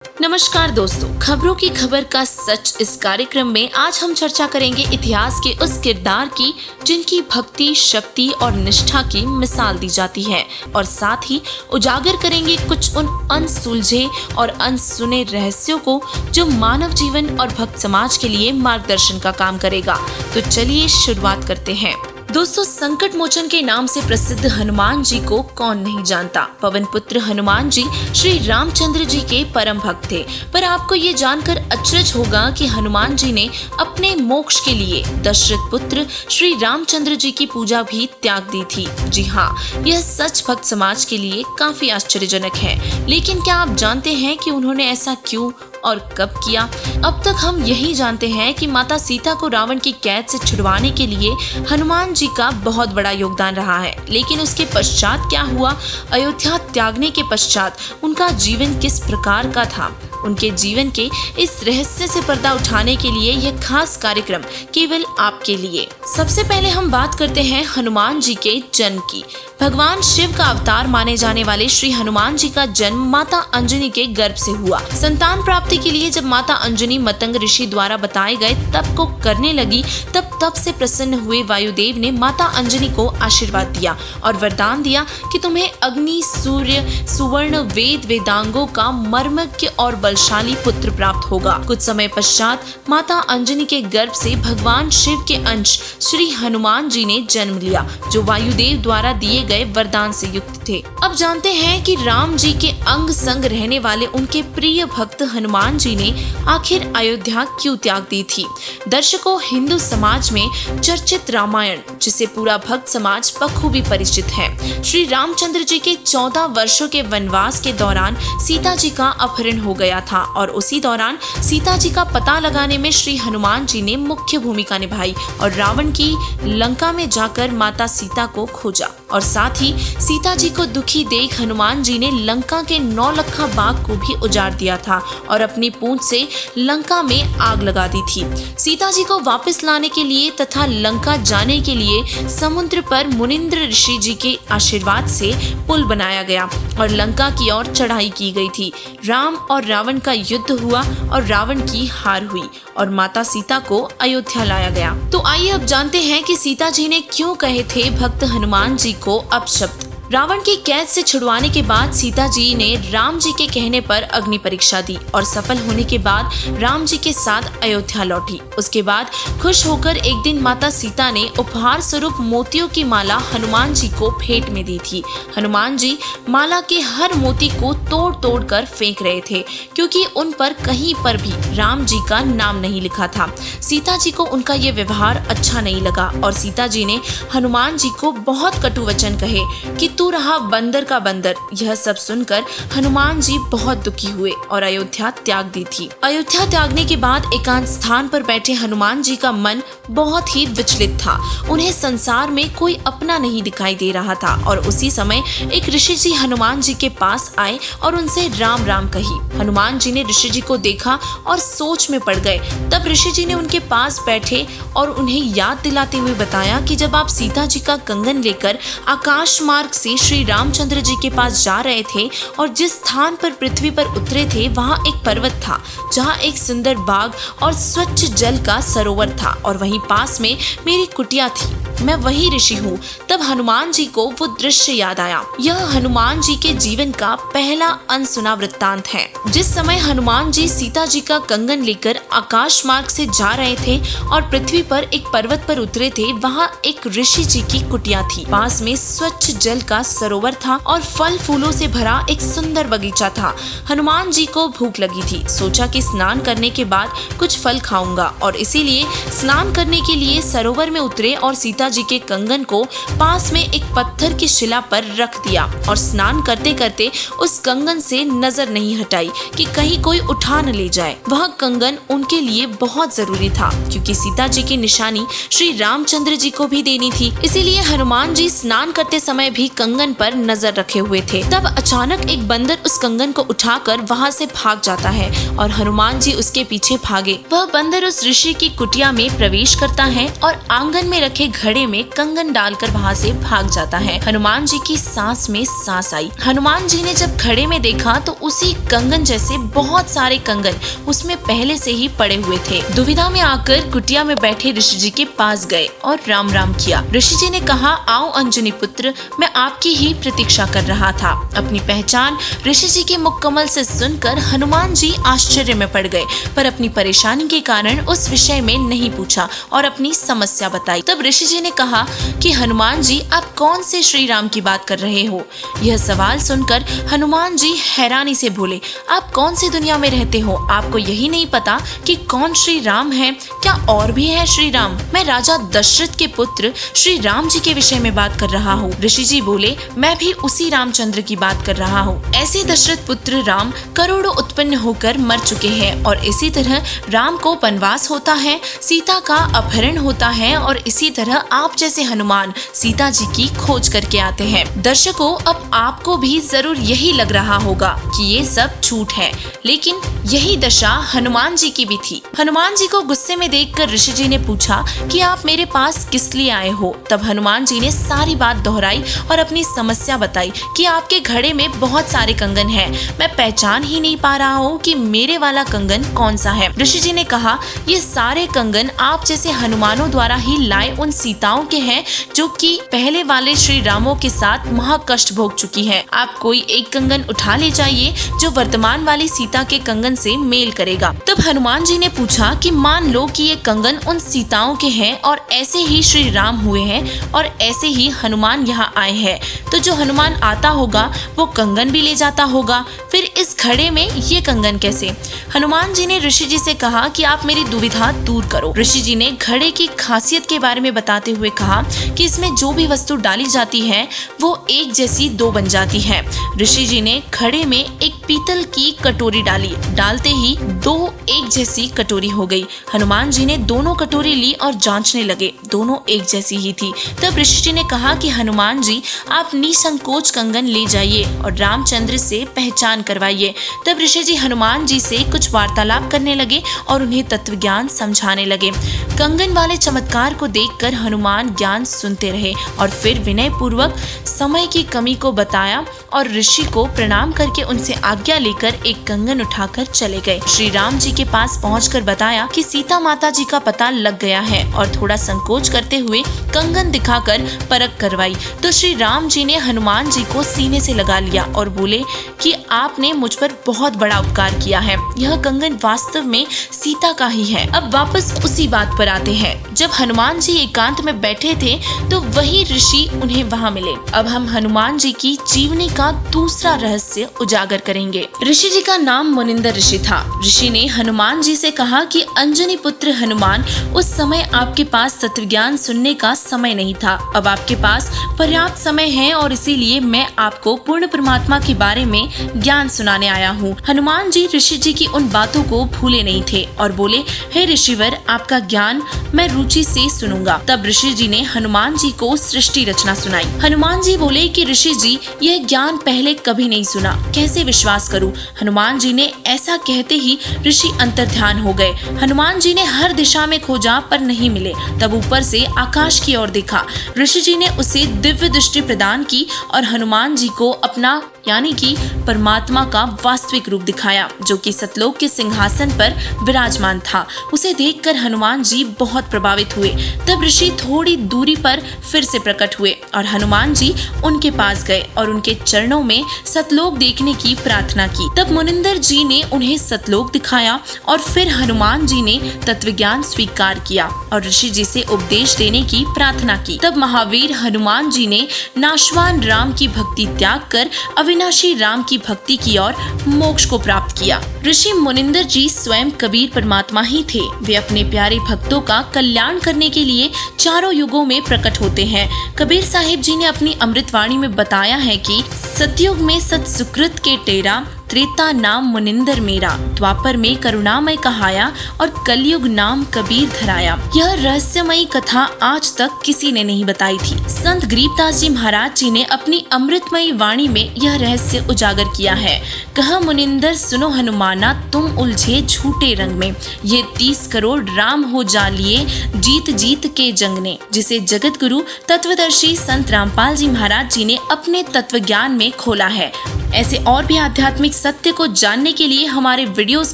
नमस्कार दोस्तों, खबरों की खबर का सच इस कार्यक्रम में आज हम चर्चा करेंगे इतिहास के उस किरदार की जिनकी भक्ति, शक्ति और निष्ठा की मिसाल दी जाती है और साथ ही उजागर करेंगे कुछ उन अनसुलझे और अनसुने रहस्यों को जो मानव जीवन और भक्त समाज के लिए मार्गदर्शन का काम करेगा। तो चलिए शुरुआत करते हैं। दोस्तों, संकट मोचन के नाम से प्रसिद्ध हनुमान जी को कौन नहीं जानता। पवन पुत्र हनुमान जी श्री रामचंद्र जी के परम भक्त थे, पर आपको ये जानकर अचरज होगा कि हनुमान जी ने अपने मोक्ष के लिए दशरथ पुत्र श्री रामचंद्र जी की पूजा भी त्याग दी थी। जी हाँ, यह सच भक्त समाज के लिए काफी आश्चर्यजनक है। लेकिन क्या आप जानते हैं कि उन्होंने ऐसा क्यों और कब किया? अब तक हम यही जानते हैं कि माता सीता को रावण की कैद से छुड़वाने के लिए हनुमान जी का बहुत बड़ा योगदान रहा है। लेकिन उसके पश्चात क्या हुआ? अयोध्या त्यागने के पश्चात उनका जीवन किस प्रकार का था? उनके जीवन के इस रहस्य से पर्दा उठाने के लिए यह खास कार्यक्रम केवल आपके लिए। सबसे पहले हम बात करते हैं हनुमान जी के जन्म की। भगवान शिव का अवतार माने जाने वाले श्री हनुमान जी का जन्म माता अंजनी के गर्भ से हुआ। संतान प्राप्ति के लिए जब माता अंजनी मतंग ऋषि द्वारा बताए गए तप को करने लगी, तब से प्रसन्न हुए वायुदेव ने माता अंजनी को आशीर्वाद दिया और वरदान दिया कि तुम्हें अग्नि, सूर्य, सुवर्ण, वेद, वेदांगों का मर्मज्ञ और बलशाली पुत्र प्राप्त होगा। कुछ समय पश्चात माता अंजनी के गर्भ से भगवान शिव के अंश श्री हनुमान जी ने जन्म लिया, जो वायुदेव द्वारा दिए गए वरदान से युक्त थे। अब जानते हैं कि राम जी के अंग संग रहने वाले उनके प्रिय भक्त हनुमान जी ने आखिर अयोध्या क्यों त्याग दी थी। दर्शकों, हिंदू समाज में चर्चित रामायण, जिसे पूरा भक्त समाज बखूबी परिचित है, श्री रामचंद्र जी के 14 वर्षों के वनवास के दौरान सीता जी का अपहरण हो गया था और उसी दौरान सीता जी का पता लगाने में श्री हनुमान जी ने मुख्य भूमिका निभाई और रावण की लंका में जाकर माता सीता को खोजा और साथ ही सीता जी को दुखी देख हनुमान जी ने लंका के 9 लखा बाग को भी उजाड़ दिया था और अपनी पूंछ से लंका में आग लगा दी थी। सीता जी को वापस लाने के लिए तथा लंका जाने के लिए समुद्र पर मुनिंद्र ऋषि जी के आशीर्वाद से पुल बनाया गया और लंका की ओर चढ़ाई की गई थी। राम और रावण का युद्ध हुआ और रावण की हार हुई और माता सीता को अयोध्या लाया गया। तो आइए अब जानते हैं कि सीता जी ने क्यों कहे थे भक्त हनुमान जी को अपशब्द। रावण की कैद से छुड़वाने के बाद सीता जी ने राम जी के कहने पर अग्नि परीक्षा दी और सफल होने के बाद राम जी के साथ अयोध्या लौटी। उसके बाद खुश होकर एक दिन माता सीता ने उपहार स्वरूप मोतियों की माला हनुमान जी को भेंट में दी थी। हनुमान जी माला के हर मोती को तोड़ तोड़ कर फेंक रहे थे, क्योंकि उन पर कहीं पर भी राम जी का नाम नहीं लिखा था। सीता जी को उनका ये व्यवहार अच्छा नहीं लगा और सीता जी ने हनुमान जी को बहुत कटु वचन कहे कि तू रहा बंदर का बंदर। यह सब सुनकर हनुमान जी बहुत दुखी हुए और अयोध्या त्याग दी थी। अयोध्या त्यागने के बाद एकांत स्थान पर बैठे हनुमान जी का मन बहुत ही विचलित था। उन्हें संसार में कोई अपना नहीं दिखाई दे रहा था और उसी समय एक ऋषि जी हनुमान जी के पास आए और उनसे राम राम कही। हनुमान जी ने ऋषि जी को देखा और सोच में पड़ गए। तब ऋषि जी ने उनके पास बैठे और उन्हें याद दिलाते हुए बताया कि जब आप सीता जी का कंगन लेकर आकाश मार्ग से श्री रामचंद्र जी के पास जा रहे थे और जिस स्थान पर पृथ्वी पर उतरे थे वहाँ एक पर्वत था जहाँ एक सुंदर बाग और स्वच्छ जल का सरोवर था और वहीं पास में मेरी कुटिया थी। मैं वही ऋषि हूँ। तब हनुमान जी को वो दृश्य याद आया। यह हनुमान जी के जीवन का पहला अनसुना वृत्तांत है। जिस समय हनुमान जी सीता जी का कंगन लेकर आकाश मार्ग से जा रहे थे और पृथ्वी पर एक पर्वत पर उतरे थे, वहाँ एक ऋषि जी की कुटिया थी। पास में स्वच्छ जल का सरोवर था और फल फूलों से भरा एक सुंदर बगीचा था। हनुमान जी को भूख लगी थी। सोचा कि स्नान करने के बाद कुछ फल खाऊंगा और इसीलिए स्नान करने के लिए सरोवर में उतरे और सीता जी के कंगन को पास में एक पत्थर की शिला पर रख दिया और स्नान करते करते उस कंगन से नजर नहीं हटाई कि कहीं कोई उठा न ले जाए। वह कंगन उनके लिए बहुत जरूरी था, क्योंकि सीता जी की निशानी श्री रामचंद्र जी को भी देनी थी। इसीलिए हनुमान जी स्नान करते समय भी कंगन पर नजर रखे हुए थे। तब अचानक एक बंदर उस कंगन को उठाकर वहाँ से भाग जाता है और हनुमान जी उसके पीछे भागे। वह बंदर उस ऋषि की कुटिया में प्रवेश करता है और आंगन में रखे घड़े में कंगन डालकर वहाँ से भाग जाता है। हनुमान जी की सांस में सांस आई। हनुमान जी ने जब घड़े में देखा तो उसी कंगन जैसे बहुत सारे कंगन उसमें पहले से ही पड़े हुए थे। दुविधा में आकर कुटिया में बैठे ऋषि जी के पास गए और राम राम किया। ऋषि जी ने कहा, आओ अंजनी पुत्र, मैं आपकी ही प्रतीक्षा कर रहा था। अपनी पहचान ऋषि जी के मुखकमल से सुनकर हनुमान जी आश्चर्य में पड़ गए, पर अपनी परेशानी के कारण उस विषय में नहीं पूछा और अपनी समस्या बताई। तब ऋषि जी ने कहा कि हनुमान जी, आप कौन से श्री राम की बात कर रहे हो? यह सवाल सुनकर हनुमान जी हैरानी से बोले, आप कौन सी दुनिया में रहते हो? आपको यही नहीं पता कि कौन श्री राम है? क्या और भी है श्री राम? मैं राजा दशरथ के पुत्र श्री राम जी के विषय में बात कर रहा हूँ। ऋषि जी बोले, मैं भी उसी रामचंद्र की बात कर रहा हूँ। ऐसे दशरथ पुत्र राम करोड़ों उत्पन्न होकर मर चुके हैं और इसी तरह राम को वनवास होता है, सीता का अपहरण होता है और इसी तरह आप जैसे हनुमान सीता जी की खोज करके आते हैं। दर्शकों, अब आपको भी जरूर यही लग रहा होगा कि ये सब झूठ है, लेकिन यही दशा हनुमान जी की भी थी। हनुमान जी को गुस्से में देखकर ऋषि जी ने पूछा कि आप मेरे पास किस लिए आए हो? तब हनुमान जी ने सारी बात दोहराई और अपनी समस्या बताई कि आपके घड़े में बहुत सारे कंगन हैं, मैं पहचान ही नहीं पा रहा हूँ कि मेरे वाला कंगन कौन सा है। ऋषि जी ने कहा, ये सारे कंगन आप जैसे हनुमानों द्वारा ही लाए उन सीताओं के हैं जो कि पहले वाले श्री रामों के साथ महाकष्ट भोग चुकी हैं। आप कोई एक कंगन उठा ले जाइए जो वर्तमान वाली सीता के कंगन से मेल करेगा। तब हनुमान जी ने पूछा कि मान लो कि ये कंगन उन सीताओं के हैं और ऐसे ही श्री राम हुए हैं और ऐसे ही हनुमान यहाँ आए हैं, तो जो हनुमान आता होगा वो कंगन भी ले जाता होगा, फिर इस घड़े में ये कंगन कैसे? हनुमान जी ने ऋषि जी से कहा कि आप मेरी दुविधा दूर करो। ऋषि जी ने घड़े की खासियत के बारे में बताते हुए कहा कि इसमें जो भी वस्तु डाली जाती है वो एक जैसी दो बन जाती है। ऋषि जी ने घड़े में एक पीतल की कटोरी डाली, डालते ही दो एक जैसी कटोरी हो गई। हनुमान जी ने दोनों कटोरी ली और जांचने लगे, दोनों एक जैसी ही थी। तब ऋषि जी ने कहा कि हनुमान जी, आप निसंकोच कंगन ले जाइए और रामचंद्र से पहचान करवाइए। तब ऋषि जी हनुमान जी से कुछ वार्तालाप करने लगे और उन्हें तत्व ज्ञान समझाने लगे। कंगन वाले चमत्कार को देखकर हनुमान ज्ञान सुनते रहे और फिर विनय पूर्वक समय की कमी को बताया और ऋषि को प्रणाम करके उनसे आज्ञा लेकर एक कंगन उठाकर चले गए। श्री राम जी के पास पहुंचकर बताया कि सीता माता जी का पता लग गया है और थोड़ा संकोच करते हुए कंगन दिखाकर परख करवाई। तो श्री राम जी ने हनुमान जी को सीने से लगा लिया और बोले कि आपने मुझ पर बहुत बड़ा उपकार किया है, यह कंगन वास्तव में सीता का ही है। अब वापस उसी बात पर आते हैं। जब हनुमान जी एकांत में बैठे थे तो वही ऋषि उन्हें वहाँ मिले। अब हम हनुमान जी की जीवनी का दूसरा रहस्य उजागर करेंगे। ऋषि जी का नाम मुनिंदर ऋषि था। ऋषि ने हनुमान जी से कहा कि अंजनी पुत्र हनुमान, उस समय आपके पास तत्व ज्ञान सुनने का समय नहीं था, अब आपके पास पर्याप्त समय है और इसीलिए मैं आपको पूर्ण परमात्मा के बारे में ज्ञान सुनाने आया हूँ। हनुमान जी ऋषि जी की उन बातों को भूले नहीं थे और बोले, हे ऋषिवर, आपका ज्ञान मैं रुचि से सुनूंगा। तब ऋषि जी ने हनुमान जी को सृष्टि रचना सुनाई। हनुमान जी बोले कि ऋषि जी, यह ज्ञान पहले कभी नहीं सुना, कैसे विश्वास करूं? हनुमान जी ने ऐसा कहते ही ऋषि अंतर्ध्यान हो गए। हनुमान जी ने हर दिशा में खोजा पर नहीं मिले। तब ऊपर से आकाश की ओर देखा। ऋषि जी ने उसे दिव्य दृष्टि प्रदान की और हनुमान जी को अपना यानी कि परमात्मा का वास्तविक रूप दिखाया, जो कि सतलोक के सिंहासन पर विराजमान था। उसे देखकर हनुमान जी बहुत प्रभावित हुए। तब ऋषि थोड़ी दूरी पर फिर से प्रकट हुए और हनुमान जी उनके पास गए और उनके चरणों में सतलोक देखने की प्रार्थना की। तब मुनिंदर जी ने उन्हें सतलोक दिखाया और फिर हनुमान जी ने तत्वज्ञान स्वीकार किया और ऋषि जी से उपदेश देने की प्रार्थना की। तब महावीर हनुमान जी ने नाशवान राम की भक्ति त्याग कर अविनाशी राम की भक्ति की और मोक्ष को प्राप्त किया। ऋषि मुनिंदर जी स्वयं कबीर परमात्मा ही थे। वे अपने प्यारे भक्तों का कल्याण करने के लिए चारों युगों में प्रकट होते हैं। कबीर साहिब जी ने अपनी अमृतवाणी में बताया है कि सतयुग में सत सुकृत के टेरा, त्रेता नाम मुनिंदर मेरा, द्वापर में करुणामय कहाया और कलयुग नाम कबीर धराया। यह रहस्यमयी कथा आज तक किसी ने नहीं बताई थी। संत गरीबदास जी महाराज जी ने अपनी अमृतमयी वाणी में यह रहस्य उजागर किया है। कहा मुनिंदर सुनो हनुमाना, तुम उलझे झूठे रंग में, ये 30 करोड़ राम हो जा लिए जीत जीत के जंग ने, जिसे जगत गुरु तत्वदर्शी संत रामपाल जी महाराज जी ने अपने तत्व ज्ञान में खोला है। ऐसे और भी आध्यात्मिक सत्य को जानने के लिए हमारे वीडियोस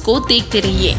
को देखते रहिए।